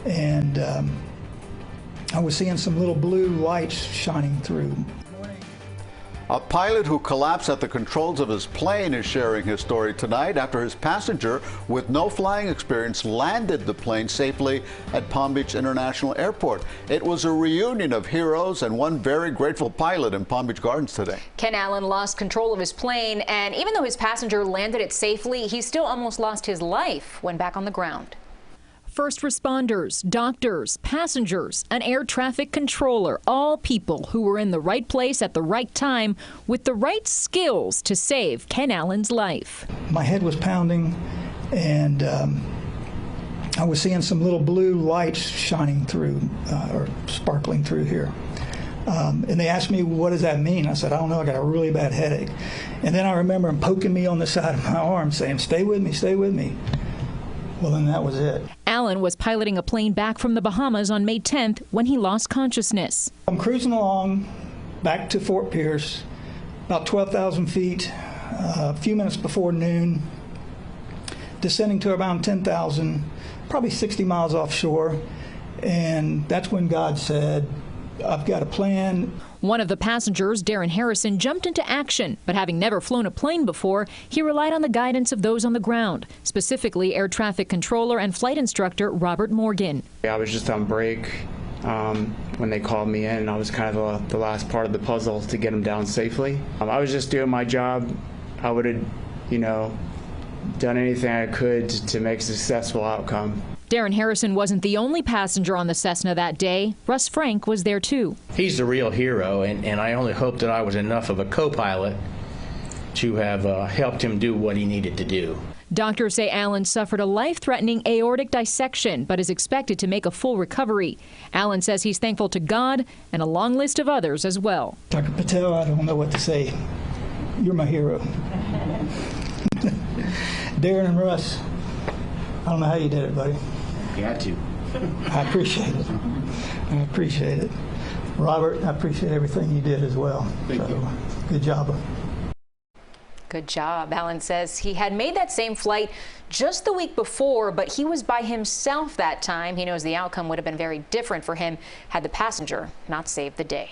and I was seeing some little blue lights shining through. A pilot who collapsed at the controls of his plane is sharing his story tonight after his passenger with no flying experience landed the plane safely at Palm Beach International Airport. It was a reunion of heroes and one very grateful pilot in Palm Beach Gardens today. Ken Allen lost control of his plane, and even though his passenger landed it safely, he still almost lost his life when back on the ground. First responders, doctors, passengers, an air traffic controller, all people who were in the right place at the right time with the right skills to save Ken Allen's life. My head was pounding, and I was seeing some little blue lights shining through or sparkling through here. And they asked me, what does that mean? I said, I don't know, I got a really bad headache. And then I remember him poking me on the side of my arm saying, stay with me, stay with me. Well, then that was it. Allen was piloting a plane back from the Bahamas on May 10th when he lost consciousness. I'm cruising along back to Fort Pierce, about 12,000 feet, a few minutes before noon, descending to around 10,000, probably 60 miles offshore, and that's when God said, I've got a plan. One of the passengers, Darren Harrison, jumped into action, but having never flown a plane before, he relied on the guidance of those on the ground, specifically air traffic controller and flight instructor Robert Morgan. I was just on break when they called me in, and I was kind of the last part of the puzzle to get them down safely. I was just doing my job. I would have, done anything I could to make a successful outcome. Darren Harrison wasn't the only passenger on the Cessna that day. Russ Frank was there too. He's the real hero, and I only hope that I was enough of a co-pilot to have helped him do what he needed to do. Doctors say Allen suffered a life-threatening aortic dissection, but is expected to make a full recovery. Allen says he's thankful to God and a long list of others as well. Dr. Patel, I don't know what to say. You're my hero. Darren and Russ, I don't know how you did it, buddy. You had to. I appreciate it. I appreciate it. Robert, I appreciate everything you did as well. Thank you. Good job. Good job. Allen says he had made that same flight just the week before, but he was by himself that time. He knows the outcome would have been very different for him had the passenger not saved the day.